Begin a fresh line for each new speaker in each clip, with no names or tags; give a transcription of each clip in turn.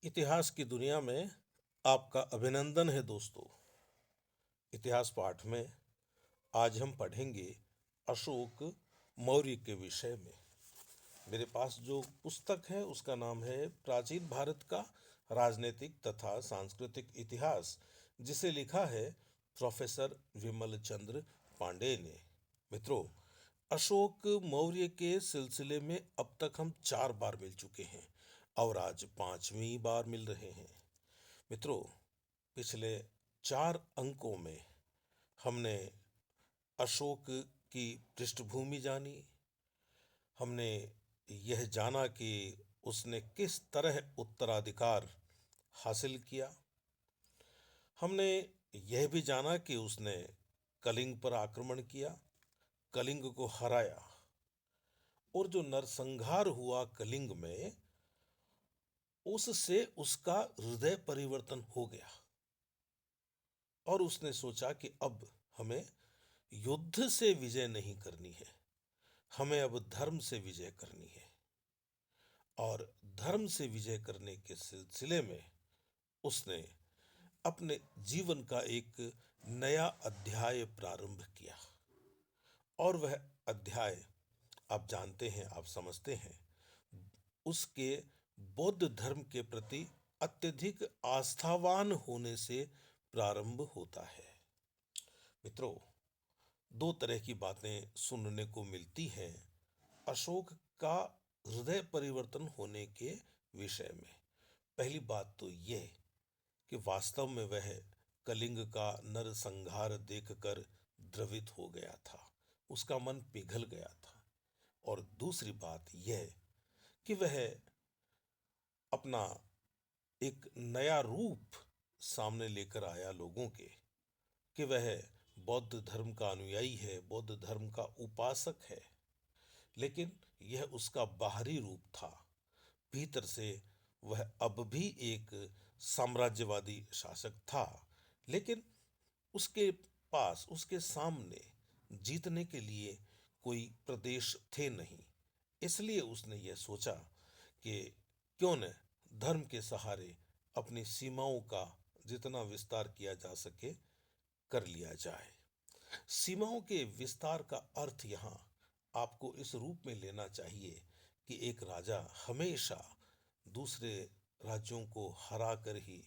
इतिहास की दुनिया में आपका अभिनंदन है दोस्तों। इतिहास पाठ में आज हम पढ़ेंगे अशोक मौर्य के विषय में। मेरे पास जो पुस्तक है उसका नाम है प्राचीन भारत का राजनीतिक तथा सांस्कृतिक इतिहास, जिसे लिखा है प्रोफेसर विमल चंद्र पांडे ने। मित्रों, अशोक मौर्य के सिलसिले में अब तक हम 4 बार मिल चुके हैं और आज 5वीं बार मिल रहे हैं। मित्रों, पिछले 4 अंकों में हमने अशोक की पृष्ठभूमि जानी। हमने यह जाना कि उसने किस तरह उत्तराधिकार हासिल किया। हमने यह भी जाना कि उसने कलिंग पर आक्रमण किया, कलिंग को हराया, और जो नरसंहार हुआ कलिंग में, उससे उसका हृदय परिवर्तन हो गया और उसने सोचा कि अब हमें युद्ध से विजय नहीं करनी है, हमें अब धर्म से विजय करनी है। और धर्म से विजय करने के सिलसिले में उसने अपने जीवन का एक नया अध्याय प्रारंभ किया। और वह अध्याय आप जानते हैं, आप समझते हैं, उसके बौद्ध धर्म के प्रति अत्यधिक आस्थावान होने से प्रारंभ होता है। मित्रों, 2 तरह की बातें सुनने को मिलती हैं अशोक का हृदय परिवर्तन होने के विषय में। पहली बात तो यह कि वास्तव में वह कलिंग का नरसंहार देखकर द्रवित हो गया था, उसका मन पिघल गया था। और दूसरी बात यह कि वह अपना एक नया रूप सामने लेकर आया लोगों के, कि वह बौद्ध धर्म का अनुयायी है, बौद्ध धर्म का उपासक है। लेकिन यह उसका बाहरी रूप था, भीतर से वह अब भी एक साम्राज्यवादी शासक था। लेकिन उसके पास, उसके सामने जीतने के लिए कोई प्रदेश थे नहीं। इसलिए उसने यह सोचा कि क्यों न धर्म के सहारे अपनी सीमाओं का जितना विस्तार किया जा सके कर लिया जाए। सीमाओं के विस्तार का अर्थ यहाँ आपको इस रूप में लेना चाहिए कि एक राजा हमेशा दूसरे राज्यों को हरा कर ही,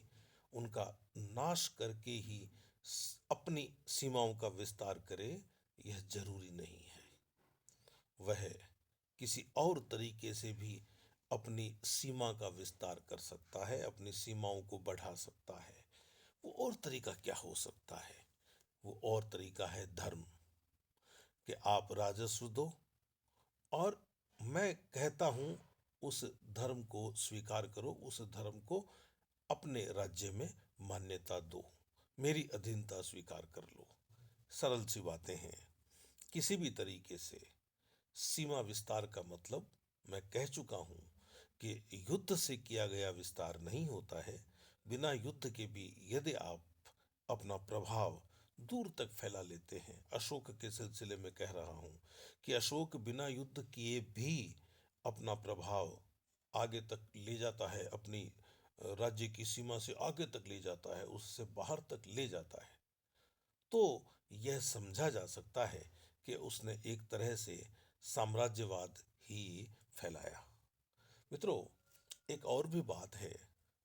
उनका नाश करके ही अपनी सीमाओं का विस्तार करे, यह जरूरी नहीं है। वह किसी और तरीके से भी अपनी सीमा का विस्तार कर सकता है, अपनी सीमाओं को बढ़ा सकता है। वो और तरीका क्या हो सकता है? वो और तरीका है धर्म, कि आप राजस्व दो और मैं कहता हूं उस धर्म को स्वीकार करो, उस धर्म को अपने राज्य में मान्यता दो, मेरी अधीनता स्वीकार कर लो। सरल सी बातें हैं। किसी भी तरीके से सीमा विस्तार का मतलब मैं कह चुका हूं कि युद्ध से किया गया विस्तार नहीं होता है। बिना युद्ध के भी यदि आप अपना प्रभाव दूर तक फैला लेते हैं, अशोक के सिलसिले में कह रहा हूं कि अशोक बिना युद्ध किए भी अपना प्रभाव आगे तक ले जाता है, अपनी राज्य की सीमा से आगे तक ले जाता है, उससे बाहर तक ले जाता है, तो यह समझा जा सकता है कि उसने एक तरह से साम्राज्यवाद ही फैलाया। मित्रों, एक और भी बात है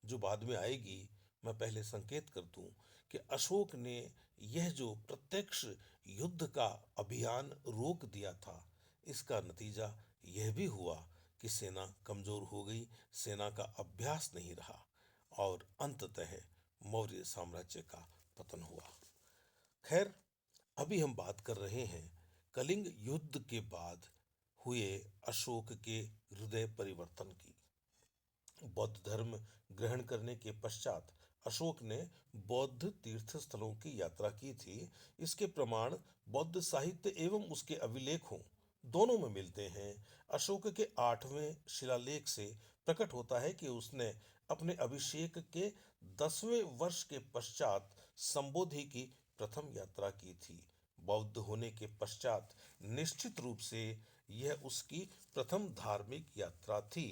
जो बाद में आएगी। मैं पहले संकेत कर दूं कि अशोक ने यह जो प्रत्यक्ष युद्ध का अभियान रोक दिया था, इसका नतीजा यह भी हुआ कि सेना कमजोर हो गई, सेना का अभ्यास नहीं रहा और अंततः मौर्य साम्राज्य का पतन हुआ। खैर, अभी हम बात कर रहे हैं कलिंग युद्ध के बाद हुए अशोक के हृदय परिवर्तन की। बौद्ध धर्म ग्रहण करने के पश्चात अशोक ने बौद्ध तीर्थ स्थलों की यात्रा की थी। इसके प्रमाण बौद्ध साहित्य एवं उसके अभिलेखों दोनों में मिलते हैं। अशोक के 8वें शिलालेख से प्रकट होता है कि उसने अपने अभिषेक के 10वें वर्ष के पश्चात संबोधि की प्रथम यात्रा की थी। बौद्ध होने के पश्चात निश्चित रूप से यह उसकी प्रथम धार्मिक यात्रा थी।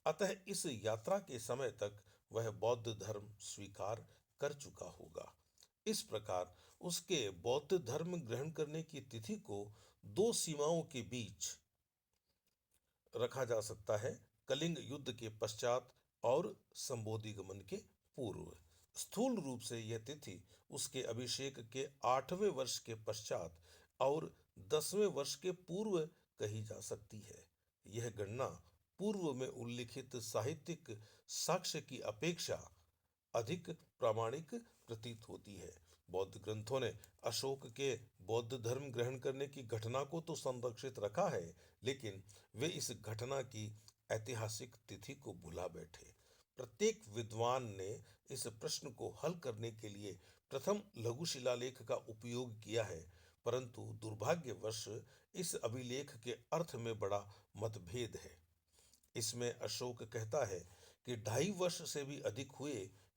अतः इस यात्रा के समय तक वह बौद्ध धर्म स्वीकार कर चुका होगा। इस प्रकार उसके बौद्ध धर्म ग्रहण करने की तिथि को दो सीमाओं के बीच रखा जा सकता है, कलिंग युद्ध के पश्चात और संबोधि गमन के पूर्व। स्थूल रूप से यह तिथि उसके अभिषेक के 8वें वर्ष के पश्चात और 10वें वर्ष के पूर्व कही जा सकती है। यह गणना पूर्व में उल्लिखित साहित्यिक साक्ष्य की अपेक्षा अधिक प्रामाणिक प्रतीत होती है। बौद्ध ग्रंथों ने अशोक के बौद्ध धर्म ग्रहण करने की घटना को तो संरक्षित रखा है, लेकिन वे इस घटना की ऐतिहासिक तिथि को भुला बैठे। प्रत्येक विद्वान ने इस प्रश्न को हल करने के लिए प्रथम लघु शिलालेख का उपयोग किया है, परंतु दुर्भाग्यवश इस अभिलेख के अर्थ में बड़ा मतभेद है। इसमें अशोक कहता है कि 2.5 वर्ष से भी अधिक हुए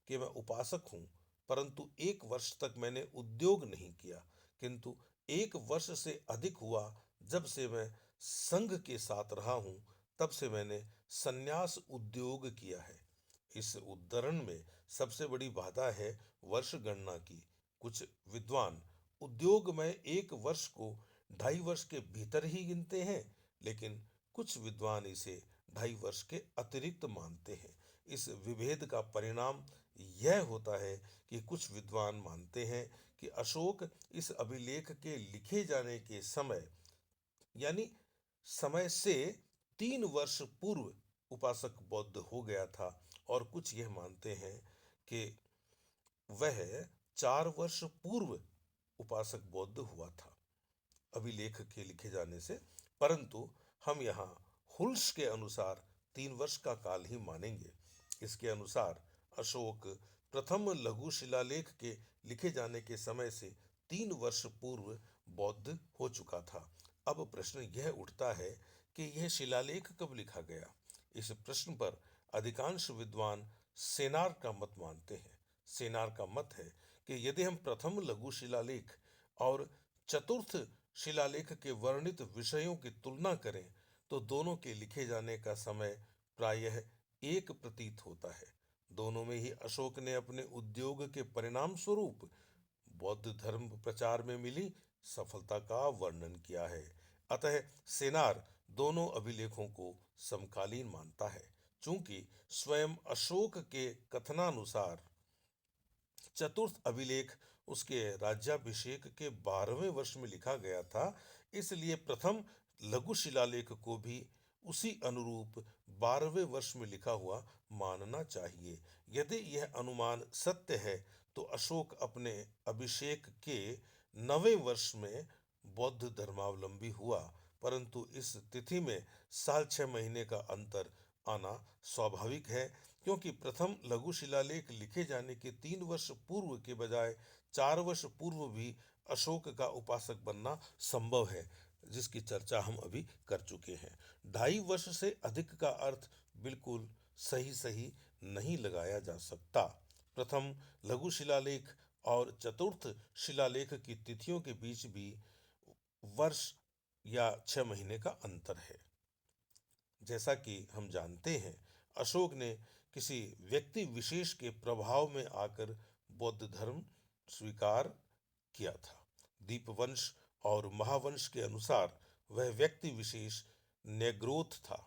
कि मैं उपासक हूँ, परंतु 1 वर्ष तक मैंने उद्योग नहीं किया, किंतु 1 वर्ष से अधिक हुआ जब से मैं संघ के साथ रहा हूँ, तब से मैंने संन्यास उद्योग किया है। इस उद्धरण में सबसे बड़ी बाधा है वर्ष गणना की। कुछ विद्वान उद्योग में 1 वर्ष को 2.5 वर्ष के भीतर ही गिनते हैं, लेकिन कुछ विद्वान इसे 2.5 वर्ष के अतिरिक्त मानते हैं। इस विभेद का परिणाम यह होता है कि कुछ विद्वान मानते हैं कि अशोक इस अभिलेख के लिखे जाने के समय यानी समय से 3 वर्ष पूर्व उपासक बौद्ध हो गया था, और कुछ यह मानते हैं कि वह 4 वर्ष पूर्व उपासक बौद्ध हुआ था अभिलेख के लिखे जाने से। परंतु हम यहाँ हुल्स के अनुसार 3 वर्ष का काल ही मानेंगे। इसके अनुसार अशोक प्रथम लघु शिलालेख के लिखे जाने के समय से 3 वर्ष पूर्व बौद्ध हो चुका था। अब प्रश्न यह उठता है कि यह शिलालेख कब लिखा गया। इस प्रश्न पर अधिकांश विद्वान सेनार का मत मानते हैं। सेनार का मत है कि यदि हम प्रथम लघु शिलालेख और चतुर्थ शिलालेख के वर्णित विषयों की तुलना करें तो दोनों के लिखे जाने का समय प्रायः एक प्रतीत होता है। दोनों में ही अशोक ने अपने उद्योग के परिणाम स्वरूप बौद्ध धर्म प्रचार में मिली सफलता का वर्णन किया है। अतः सेनार दोनों अभिलेखों को समकालीन मानता है। चूंकि स्वयं अशोक के कथनानुसार चतुर्थ अभिलेख उसके राज्याभिषेक के 12वें वर्ष में लिखा गया था, इसलिए प्रथम लघु शिलालेख को भी उसी अनुरूप 12वें वर्ष में लिखा हुआ मानना चाहिए। यदि यह अनुमान सत्य है तो अशोक अपने अभिषेक के 9वें वर्ष में बौद्ध धर्मावलंबी हुआ, परंतु इस तिथि में साल 6 महीने का अंतर आना स्वाभाविक है, क्योंकि प्रथम लघु शिलालेख लिखे जाने के 3 वर्ष पूर्व के बजाय 4 वर्ष पूर्व भी अशोक का उपासक बनना संभव है, जिसकी चर्चा हम अभी कर चुके हैं। 2.5 वर्ष से अधिक का अर्थ बिल्कुल सही सही नहीं लगाया जा सकता। प्रथम लघु शिलालेख और चतुर्थ शिलालेख की तिथियों के बीच भी वर्ष या 6 महीने का अंतर है। जैसा कि हम जानते हैं, अशोक ने किसी व्यक्ति विशेष के प्रभाव में आकर बौद्ध धर्म स्वीकार किया था। दीपवंश और महावंश के अनुसार वह व्यक्ति विशेष नेग्रोथ था,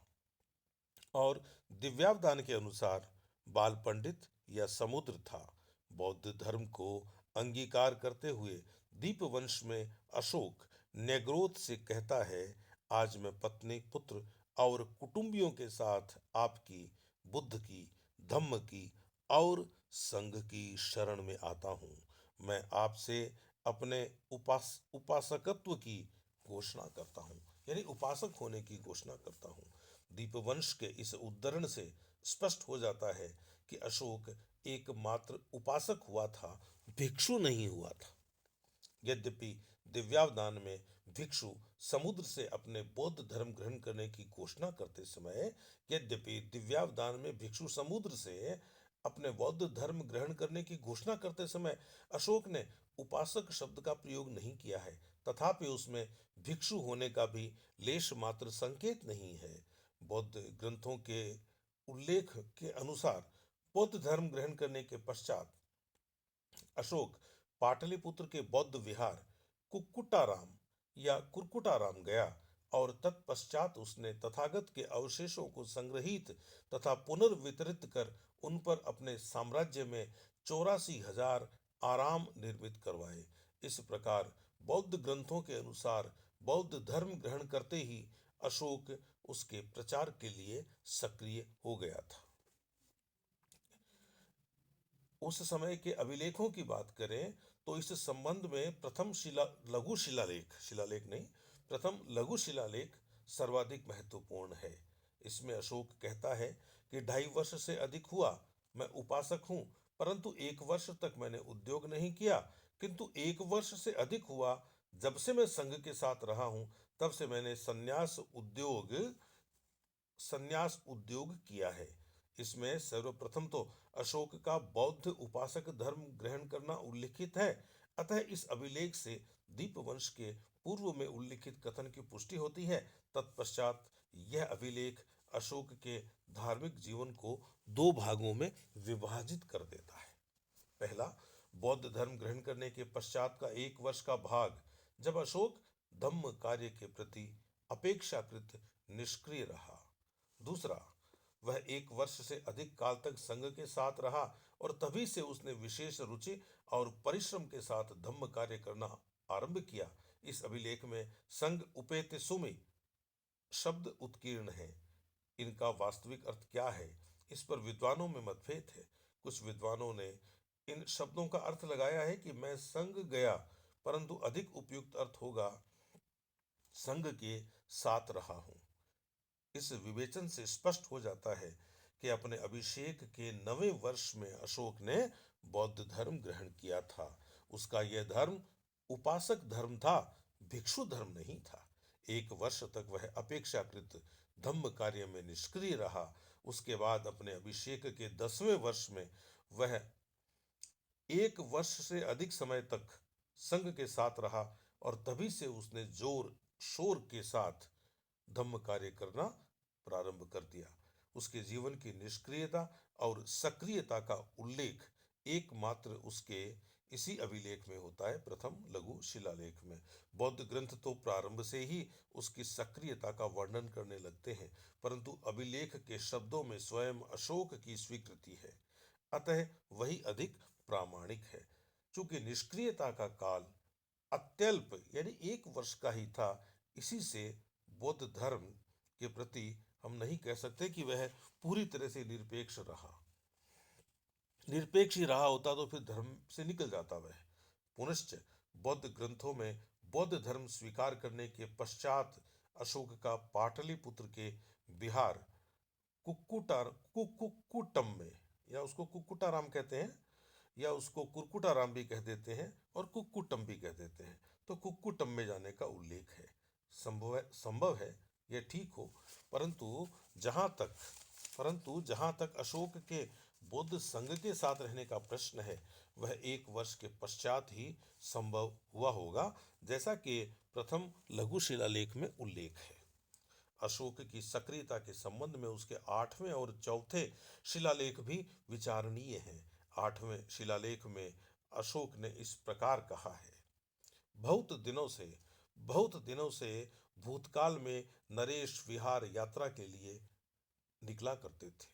और दिव्यावदान के अनुसार बाल पंडित या समुद्र था। बौद्ध धर्म को अंगीकार करते हुए दीपवंश में अशोक नेग्रोथ से कहता है, आज मैं पत्नी, पुत्र और कुटुंबियों के साथ आपकी, बुद्ध की, धम्म की और संघ की शरण में आता हूँ। मैं आपसे अपने उपासकत्व की घोषणा करता हूँ, यानी उपासक होने की घोषणा करता हूँ। दीपवंश के इस उद्धरण से स्पष्ट हो जाता है कि अशोक एकमात्र उपासक हुआ था, भिक्षु नहीं हुआ था। यद्यपि दिव्यावदान में भिक्षु समुद्र से अपने बौद्ध धर्म ग्रहण करने की घोषणा करते समय यद्यपि दिव्यावदान में भिक्षु समुद्र से अपने बौद्ध धर्म ग्रहण करने की घोषणा करते समय अशोक ने उपासक शब्द का प्रयोग नहीं किया है, तथापि उसमें भिक्षु होने का भी लेश मात्र संकेत नहीं है। बौद्ध ग्रंथों के उल्लेख के अनुसार बौद्ध धर्म ग्रहण करने के पश्चात अशोक पाटलिपुत्र के बौद्ध विहार कुक्कुटाराम या कुर्कुटाराम गया और तत्पश्चात उसने तथागत के अवशेषों को संग्रहित तथा पुनर्वितरित कर उन पर अपने साम्राज्य में 84,000 आराम निर्मित करवाए। इस प्रकार बौद्ध ग्रंथों के अनुसार बौद्ध धर्म ग्रहण करते ही अशोक उसके प्रचार के लिए सक्रिय हो गया था। उस समय के अभिलेखों की बात करें तो इस संबंध में प्रथम लघु शिलालेख शिलालेख नहीं, प्रथम लघु शिलालेख सर्वाधिक महत्वपूर्ण है। इसमें अशोक कहता है कि 2.5 वर्ष से अधिक हुआ मैं उपासक हूं, परंतु 1 वर्ष तक मैंने उद्योग नहीं किया, किंतु 1 वर्ष से अधिक हुआ जब से मैं संघ के साथ रहा हूं, तब से मैंने संन्यास उद्योग किया है। इसमें सर्वप्रथम तो अशोक का बौद्ध उपासक धर्म ग्रहण करना उल्लिखित है। अतः इस अभिलेख से दीपवंश के पूर्व में उल्लिखित कथन की पुष्टि होती है। तत्पश्चात यह अभिलेख अशोक के धार्मिक जीवन को 2 भागों में विभाजित कर देता है। पहला, बौद्ध धर्म ग्रहण करने के पश्चात का 1 वर्ष का भाग, जब अशोक धम्म कार्य के प्रति अपेक्षाकृत निष्क्रिय रहा। दूसरा, वह 1 वर्ष से अधिक काल तक संघ के साथ रहा और तभी से उसने विशेष रुचि और परिश्रम के साथ धम्म कार्य करना आरंभ किया। इस अभिलेख में संघ उपेति सुमि शब्द उत्कीर्ण है। इनका वास्तविक अर्थ क्या है, इस पर विद्वानों में मतभेद है। कुछ विद्वानों ने इन शब्दों का अर्थ लगाया है कि मैं संघ गया, परंतु अधिक उपयुक्त अर्थ होगा संघ के साथ रहा हूं। इस विवेचन से स्पष्ट हो जाता है कि अपने अभिषेक के 9वें वर्ष में अशोक ने बौद्ध धर्म ग्रहण किया था। उसका यह धर्म उपासक धर्म था, भिक्षु धर्म नहीं था। 1 वर्ष तक वह अपेक्षाकृत धम्म कार्य में निष्क्रिय रहा। उसके बाद अपने अभिषेक के 10वें वर्ष में वह 1 वर्ष से अधिक समय तक संघ के साथ रहा और तभी से उसने जोर शोर के साथ धम्म कार्य करना प्रारंभ कर दिया। उसके जीवन की निष्क्रियता और सक्रियता का उल्लेख एकमात्र उसके इसी अभिलेख में होता है, प्रथम लघु शिलालेख में। बौद्ध ग्रंथ तो प्रारंभ से ही उसकी सक्रियता का वर्णन करने लगते हैं, परंतु अभिलेख के शब्दों में स्वयं अशोक की स्वीकृति है, अतः वही अधिक प्रामाणिक है। चूंकि निष्क्रियता का काल अत्यल्प यानी 1 वर्ष का ही था, इसी से बौद्ध धर्म के प्रति हम नहीं कह सकते कि वह पूरी तरह से निरपेक्ष रहा। निरपेक्ष ही रहा होता तो फिर धर्म से निकल जाता वह। पुनश्च बौद्ध ग्रंथों में बौद्ध धर्म स्वीकार करने के पश्चात अशोक का पाटलिपुत्र के बिहार कुक्कुटम में, या उसको कुक्कुटाराम कहते हैं या उसको कुर्कुटाराम भी कह देते हैं और कुक्कुटम भी कह देते हैं, तो कुक्कुटम में जाने का उल्लेख है। संभव है यह ठीक हो, परंतु जहां तक अशोक के बौद्ध संघ के साथ रहने का प्रश्न है, वह 1 वर्ष के पश्चात ही संभव हुआ होगा, जैसा कि प्रथम लघु शिलालेख में उल्लेख है। अशोक की सक्रियता के संबंध में उसके 8वें और 4थे शिलालेख भी विचारणीय हैं। 8वें शिलालेख में अशोक ने इस प्रकार कहा है, बहुत दिनों से भूतकाल में नरेश विहार यात्रा के लिए निकला करते थे।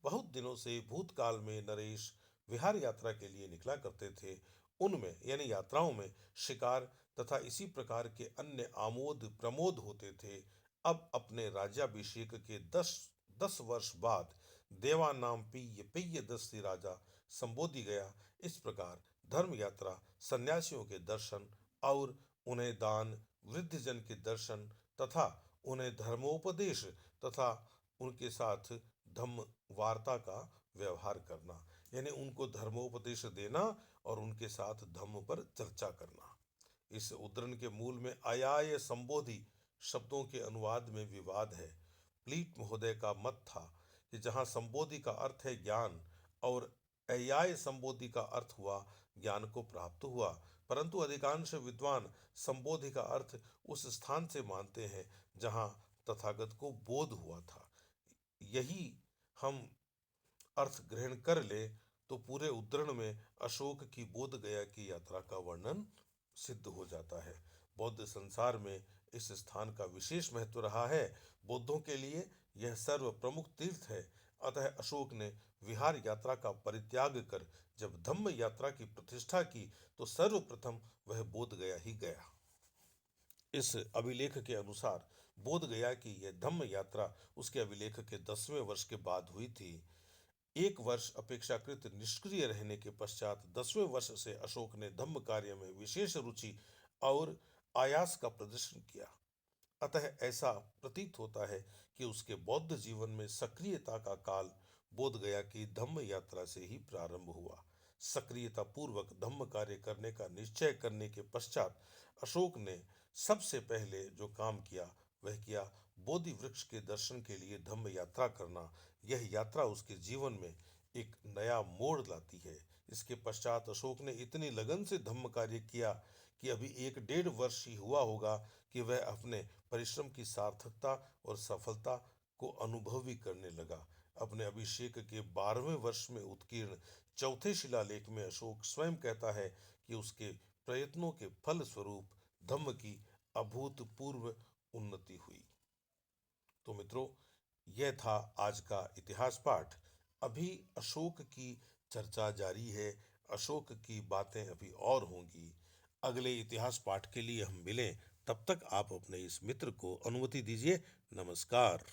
बहुत दिनों से भूतकाल में नरेश विहार यात्रा के लिए निकला करते थे। उनमें यानी यात्राओं में शिकार तथा इसी प्रकार के अन्य आमोद प्रमोद होते थे। अब अपने राज्याभिषेक के 10 वर्ष बाद देवा नाम पेय दस्ती राजा संबोधि गया। इस प्रकार धर्म यात्रा सन्यासियों के दर्शन और उन्हें दान, वृद्धजन के दर्शन तथा उन्हें धर्मोपदेश तथा उनके साथ धम्म वार्ता का व्यवहार करना, यानी उनको धर्मोपदेश देना और उनके साथ धम्म पर चर्चा करना। इस उद्धरण के मूल में अयाय संबोधि शब्दों के अनुवाद में विवाद है। प्लीट महोदय का मत था कि जहां संबोधि का अर्थ है ज्ञान और अयाय संबोधि का अर्थ हुआ ज्ञान को प्राप्त हुआ, परंतु अधिकांश विद्वान संबोधि का अर्थ उस स्थान से मानते हैं जहां तथागत को बोध हुआ था। यही हम अर्थ ग्रहण कर ले तो पूरे उद्धरण में अशोक की बोध गया की यात्रा का वर्णन सिद्ध हो जाता है। बौद्ध संसार में इस स्थान का विशेष महत्व रहा है। बौद्धों के लिए यह सर्व प्रमुख तीर्थ है। अतः अशोक ने विहार यात्रा का परित्याग कर जब धम्म यात्रा की प्रतिष्ठा की तो सर्वप्रथम वह बोध गया ही गया। इस अभिलेख के अनुसार बोध गया की यह धम्म यात्रा उसके अभिलेख के 10वें वर्ष के बाद हुई थी। एक वर्ष अपेक्षाकृत निष्क्रिय रहने के पश्चात 10वें वर्ष से अशोक ने धम्म कार्य में विशेष रुचि और आयास का प्रदर्शन किया। अतः ऐसा प्रतीत होता है कि उसके बौद्ध जीवन में सक्रियता का काल बोध गया की धम्म यात्रा से ही प्रारंभ हुआ। सक्रियता पूर्वक धम्म कार्य करने का निश्चय करने के पश्चात अशोक ने सबसे पहले जो काम किया वह किया बोधि वृक्ष के दर्शन के लिए धम्म यात्रा करना। यह यात्रा उसके जीवन में एक नया मोड़ लाती है। इसके पश्चात अशोक ने इतनी लगन से धम्म कार्य किया कि अभी 1 डेढ़ वर्ष ही हुआ होगा कि वह अपने परिश्रम की सार्थकता और सफलता को अनुभव भी करने लगा। अपने अभिषेक के 12वें वर्ष में उत्कीर्ण चौथे शिलालेख में अशोक स्वयं कहता है कि उसके प्रयत्नों के फल स्वरूप धम्म की अभूतपूर्व उन्नति हुई। तो मित्रों, यह था आज का इतिहास पाठ। अभी अशोक की चर्चा जारी है, अशोक की बातें अभी और होंगी। अगले इतिहास पाठ के लिए हम मिलें, तब तक आप अपने इस मित्र को अनुमति दीजिए। नमस्कार।